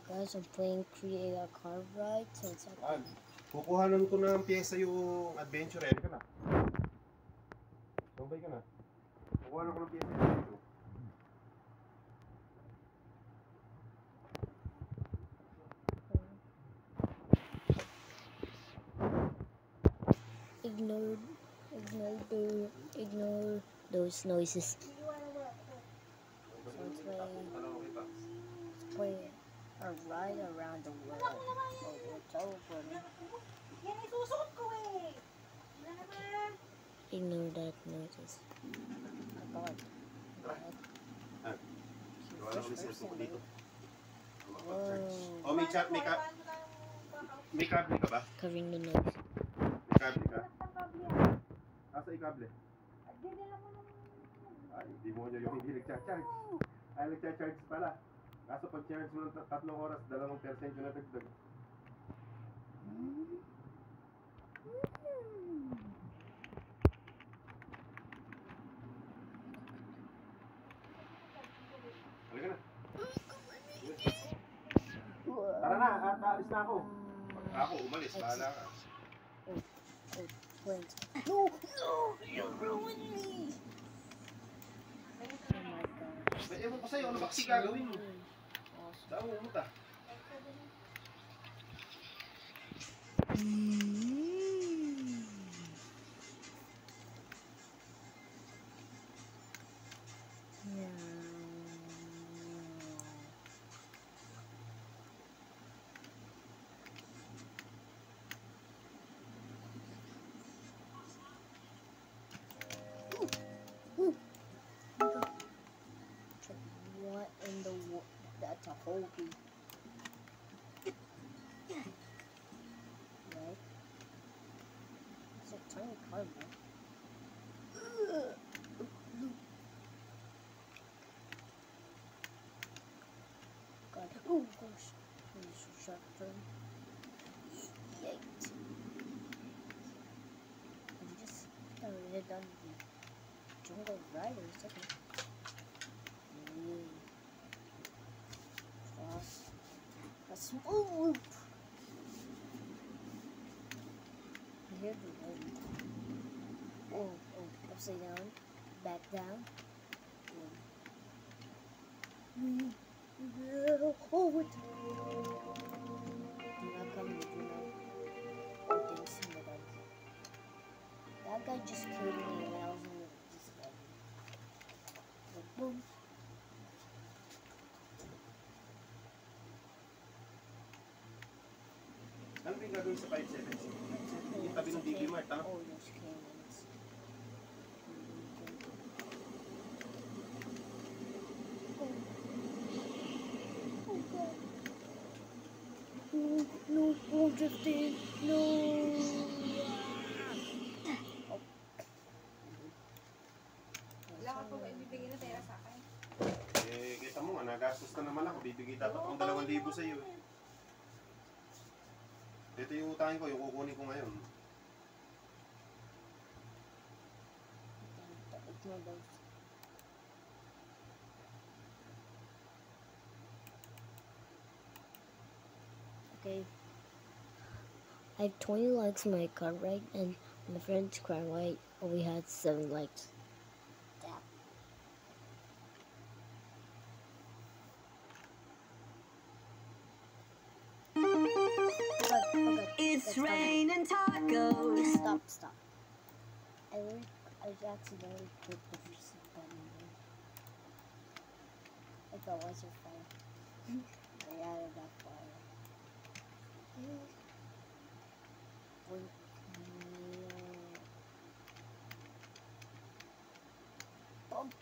Guys, I'm playing Create a Car Ride. So it's like kukuhanan ko ng pyesa yung adventure. Ready ka na? Sabay ka na. Kukuhanan ko ng pyesa yung adventure. Ignore those noises. So let's play a ride around the world. Oh, it's over. Ignore that noises. Oh, may kable ka ba? Covering the noise. May kable ka? Asa ikable? Ay, hindi mo nyo yung hindi nagcha-charge. Ay, nagcha-charge pala. Kaso pag-charge mo ng 3 oras, 2% yung natagdag. Halika na. Tara na, alis na ako. Ako, umalis, bahala ka. Wait. No! You ruined me! Oh my gosh. May ewan ko sa'yo, ano ba kasi gagawin mo? Saan mo umuta? What in the world? That's a whole bee. Right? It's a tiny cardboard. God. Oh gosh. There's a sharp turn. Yikes. I'm just gonna hit on the jungle ride in a second. Fast. A small loop. I hear the wind. Oh, upside down, back down. Oh, what? Do not come, do not. Oh, didn't see my dog. That guy just killed me and I was in this guy. Boom. Ano yung gagawin sa 576? Yung tabi ng DB Mart, ha? Oh, those cannons. Oh God. No, drifting. No. Wala ka po ibibigay na pera sa akin. Eh, kita mo nga, nagastos na naman ako. Bibigay dapat akong 2,000 sa iyo. Ito yung utangin ko, yung kukunin ko ngayon. Okay. I have 20 likes on my card right, and my friend's car right only had 7 likes. Damn. It's raining tacos. Stop. I accidentally clicked the reset button. I thought was your fire. I added that fire. Bump.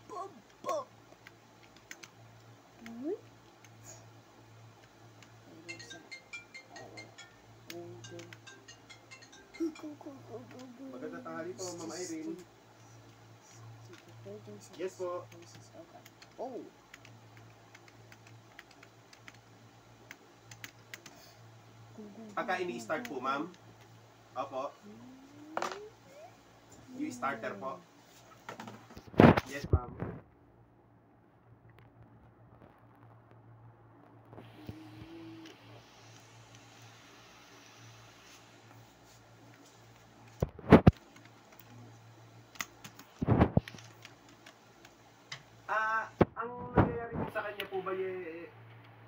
Maganda tanghali po, Mama Irene. Yes po. Oh. Pagka ini-start po, ma'am. Opo. Yung starter po. Yes, ma'am.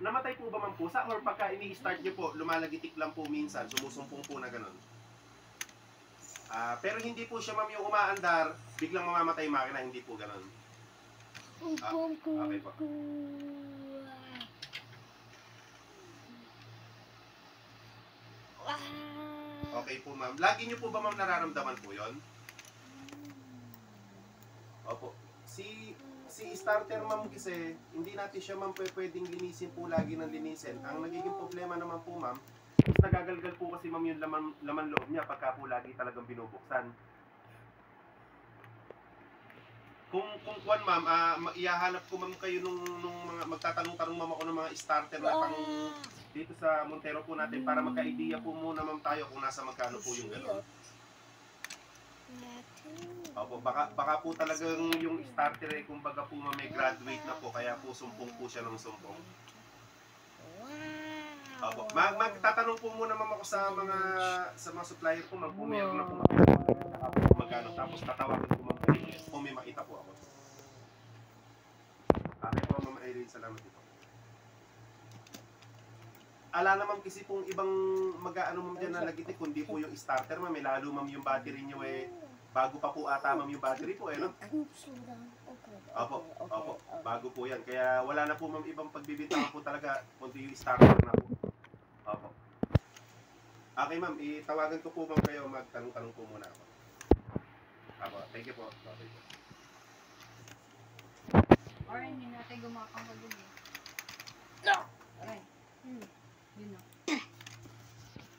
namatay po ba ma'am pusa or pagka ini-start nyo po, lumalagitik lang po minsan, sumusumpong po na ganun? Pero hindi po siya ma'am yung umaandar, biglang mamamatay yung makina, hindi po ganun. Okay po. Okay po ma'am. Lagi nyo po ba ma'am nararamdaman po yon? Opo. Si starter ma'am kasi, hindi natin siya ma'am pwedeng linisin po lagi ng linisin. Ang nagiging problema naman po ma'am, is nagagalgal po kasi ma'am yung laman loob niya pagka po lagi talagang binubuksan. Kung kuwan ma'am, ihahanap ko ma'am kayo nung mga magtatanong-tanong ma'am ako ng mga starter na pang dito sa Montero po natin para magka-idea po muna ma'am tayo kung nasa magkano po yung gano'n. Opo, baka po talagang yung starter eh, kumbaga po ma'am may graduate na po, kaya po sumpong po siya ng sumpong. Opo, magtatanong po muna ma'am ako sa mga supplier ko, ma'am, kung meron na po magkano, tapos tatawagan ko ma'am kung may makita po ako. Okay po ma'am Irene, salamat po. Ala naman kasi pong ibang mag-aano ma'am dyan na lagitik, kundi po yung starter ma'am, lalo ma'am yung battery nyo eh, bago pa po ata ma'am yung battery po eh, no? Opo, bago po yan. Kaya wala na po ma'am ibang pagbibintangan po talaga, kundi yung starter na po. Opo. Okay ma'am, itawagan ko po ma'am kayo, magtanong-tanong po muna ako. Opo, thank you po. Okay po. Or hindi natin gumakang maguli. Aray. Yun na.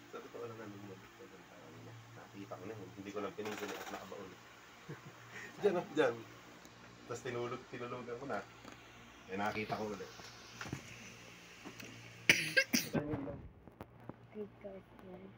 Sa totoo lang namin nakita ko na yun. Hindi ko lang pinigil at nakabaon. Diyan. Tapos tinulugan ko na. Eh nakita ko ulit. Good guys, man.